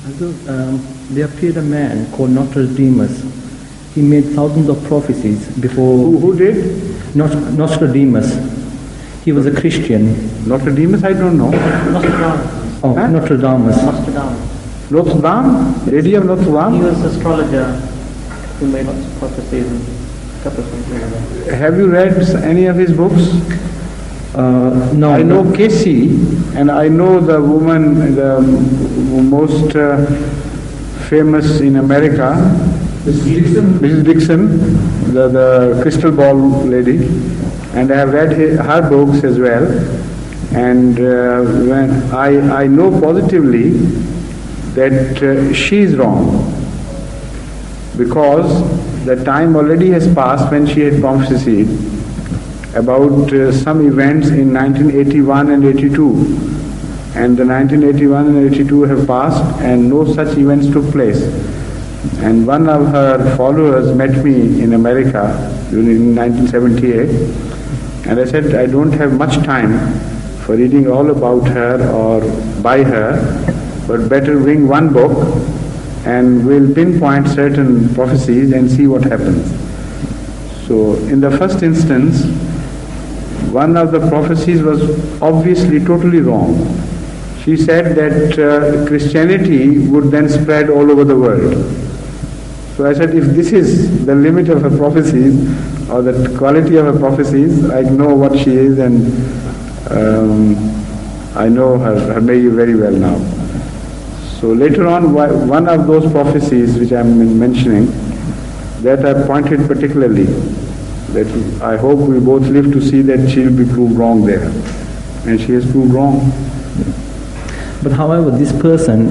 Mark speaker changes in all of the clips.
Speaker 1: There appeared a man called Nostradamus. He made thousands of prophecies before.
Speaker 2: Who did?
Speaker 1: Nostradamus. He was a Christian.
Speaker 2: Nostradamus, I don't know.
Speaker 1: Nostradamus. Oh,
Speaker 2: Huh?
Speaker 1: Nostradamus.
Speaker 2: Nostradamus. Notre Dame? Lady of Notre Dame?
Speaker 1: He was an astrologer who made lots of prophecies and couple of things like that.
Speaker 2: Have you read any of his books?
Speaker 1: No.
Speaker 2: I know Casey, and I know the woman, the most famous in America, Mrs. Dixon, the crystal ball lady, and I have read her books as well. And when I know positively that she is wrong, because the time already has passed when she had prophesied about some events in 1981 and 82, and the 1981 and 82 have passed and no such events took place. And one of her followers met me in America in 1978, and I said, I don't have much time for reading all about her or by her, but better bring one book and we'll pinpoint certain prophecies and see what happens. So in the first instance, one of the prophecies was obviously totally wrong. She said that Christianity would then spread all over the world. So I said, if this is the limit of her prophecies, or the quality of her prophecies, I know what she is, and I know her maybe very well now. So later on, one of those prophecies which I am mentioning, that I pointed particularly, that I hope we both live to see that she will be proved wrong there. And she has proved wrong.
Speaker 1: But however, this person,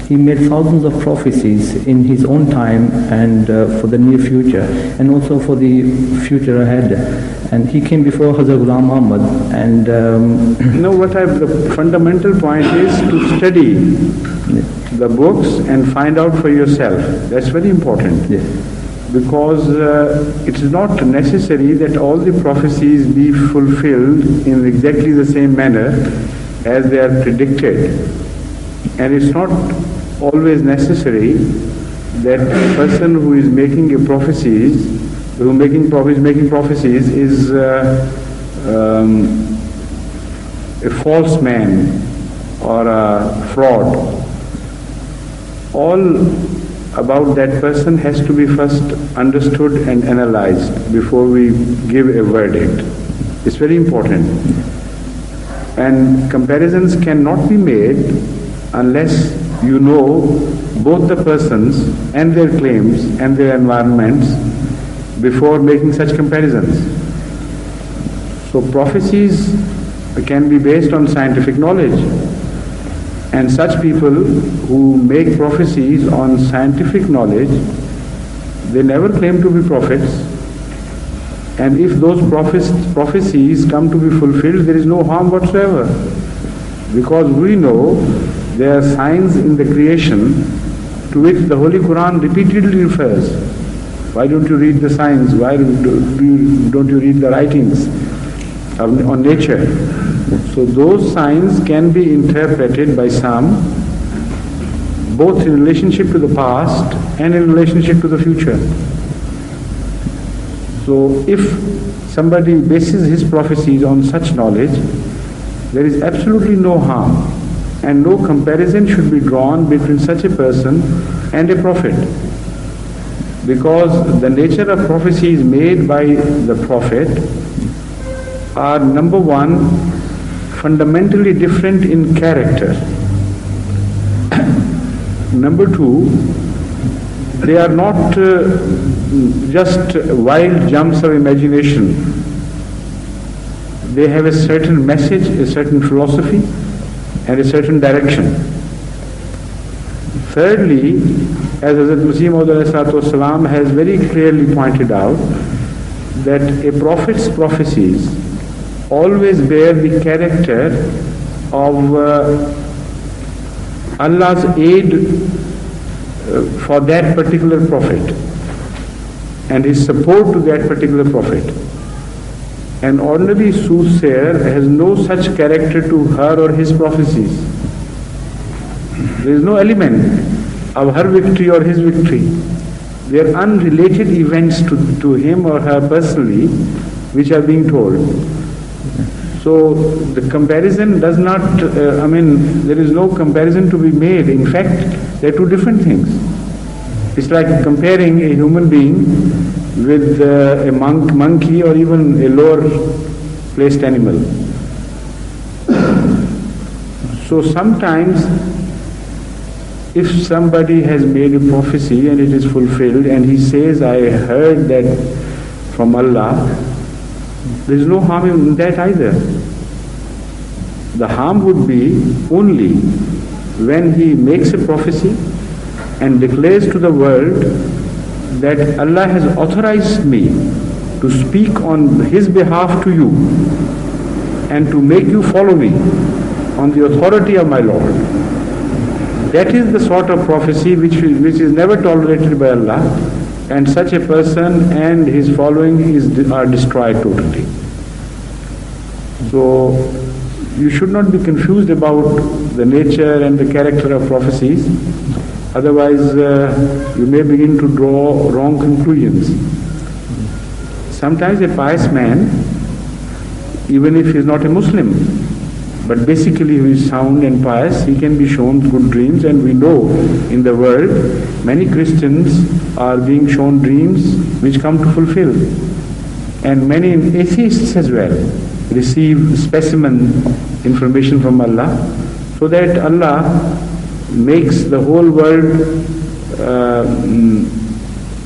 Speaker 1: he made thousands of prophecies in his own time and for the near future, and also for the future ahead. And he came before Hazrat Ghulam Muhammad, and
Speaker 2: the fundamental point is to study the books and find out for yourself. That's very important.
Speaker 1: Yes.
Speaker 2: Because it is not necessary that all the prophecies be fulfilled in exactly the same manner as they are predicted. And it's not always necessary that the person who is making prophecies is a false man or a fraud. All about that person has to be first understood and analyzed before we give a verdict. It's very important. And comparisons cannot be made unless you know both the persons and their claims and their environments before making such comparisons. So prophecies can be based on scientific knowledge. And such people who make prophecies on scientific knowledge, they never claim to be prophets. And if those prophecies come to be fulfilled, there is no harm whatsoever. Because we know there are signs in the creation to which the Holy Quran repeatedly refers. Why don't you read the signs? Why don't you read the writings on nature? So those signs can be interpreted by some, both in relationship to the past and in relationship to the future. So if somebody bases his prophecies on such knowledge, there is absolutely no harm, and no comparison should be drawn between such a person and a prophet. Because the nature of prophecies made by the prophet are, number one, fundamentally different in character. Number two, they are not just wild jumps of imagination. They have a certain message, a certain philosophy, and a certain direction. Thirdly, as Hazrat Masih has very clearly pointed out, that a prophet's prophecies always bear the character of Allah's aid for that particular prophet and his support to that particular prophet. An ordinary soothsayer has no such character to her or his prophecies. There is no element of her victory or his victory. They are unrelated events to him or her personally, which are being told. So the comparison does not, there is no comparison to be made. In fact, they are two different things. It's like comparing a human being with a monkey or even a lower placed animal. So sometimes if somebody has made a prophecy and it is fulfilled and he says, I heard that from Allah, there is no harm in that either. The harm would be only when he makes a prophecy and declares to the world that Allah has authorized me to speak on his behalf to you and to make you follow me on the authority of my Lord. That is the sort of prophecy which is never tolerated by Allah, and such a person and his following are destroyed totally. So you should not be confused about the nature and the character of prophecies, otherwise you may begin to draw wrong conclusions. Sometimes a pious man, even if he is not a Muslim, but basically he is sound and pious, he can be shown good dreams, and we know in the world many Christians are being shown dreams which come to fulfill. And many atheists as well receive specimen information from Allah, so that Allah makes the whole world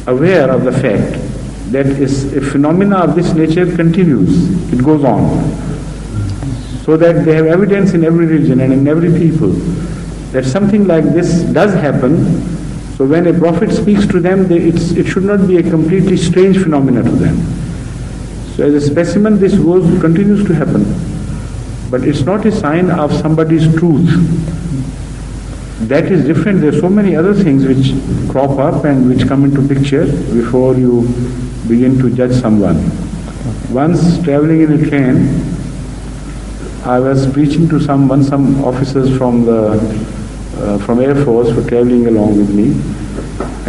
Speaker 2: aware of the fact that a phenomena of this nature continues, it goes on. So that they have evidence in every region and in every people that something like this does happen. So when a prophet speaks to them, it should not be a completely strange phenomena to them. So as a specimen, this continues to happen. But it's not a sign of somebody's truth. That is different. There are so many other things which crop up and which come into picture before you begin to judge someone. Once traveling in a train, I was preaching to some officers from Air Force were traveling along with me,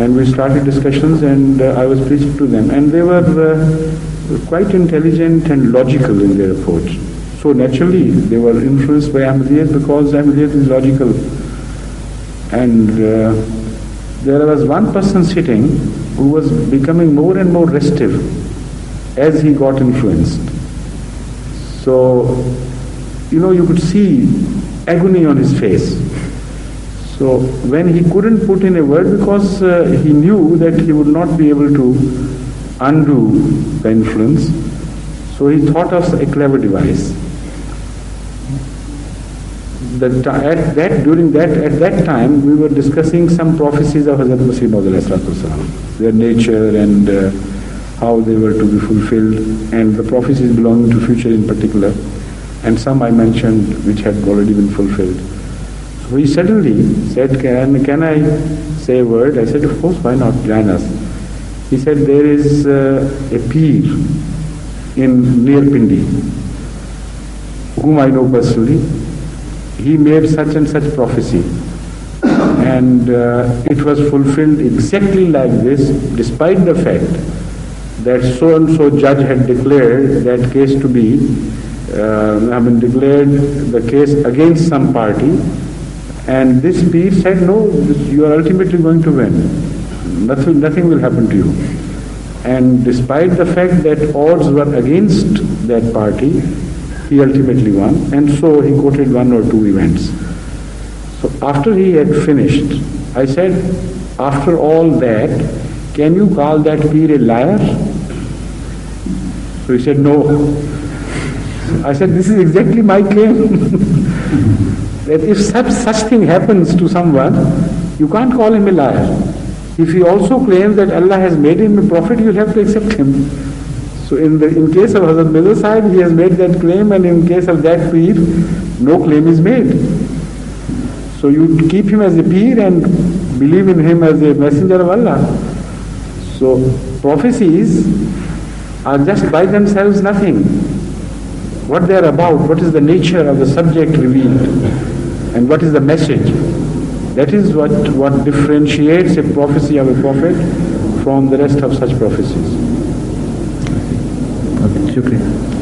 Speaker 2: and we started discussions, and I was preaching to them, and they were quite intelligent and logical in their approach. So naturally they were influenced by Ahmadiyyah, because Ahmadiyyah is logical. And there was one person sitting who was becoming more and more restive as he got influenced. So you could see agony on his face. So when he couldn't put in a word, because he knew that he would not be able to undo the influence, so he thought of a clever device. At that time we were discussing some prophecies of Hazrat Masih Maud, their nature and how they were to be fulfilled, and the prophecies belonging to future in particular. And some I mentioned which had already been fulfilled. So he suddenly said, can I say a word? I said, of course, why not, join us. He said, there is a peer near Pindi, whom I know personally. He made such and such prophecy, and it was fulfilled exactly like this, despite the fact that so and so judge had declared that case to be declared the case against some party, and this peer said, no, you are ultimately going to win. Nothing will happen to you. And despite the fact that odds were against that party, he ultimately won. And so he quoted one or two events. So after he had finished, I said, after all that, can you call that peer a liar? So he said, no. I said, this is exactly my claim. That if such thing happens to someone, you can't call him a liar. If he also claims that Allah has made him a prophet, you'll have to accept him. So in case of Hazrat Mirza Sahib, he has made that claim, and in case of that peer, no claim is made. So you keep him as a peer and believe in him as a messenger of Allah. So prophecies are just by themselves nothing. What they are about, what is the nature of the subject revealed, and what is the message. That is what differentiates a prophecy of a prophet from the rest of such prophecies.
Speaker 1: Okay, shukriya.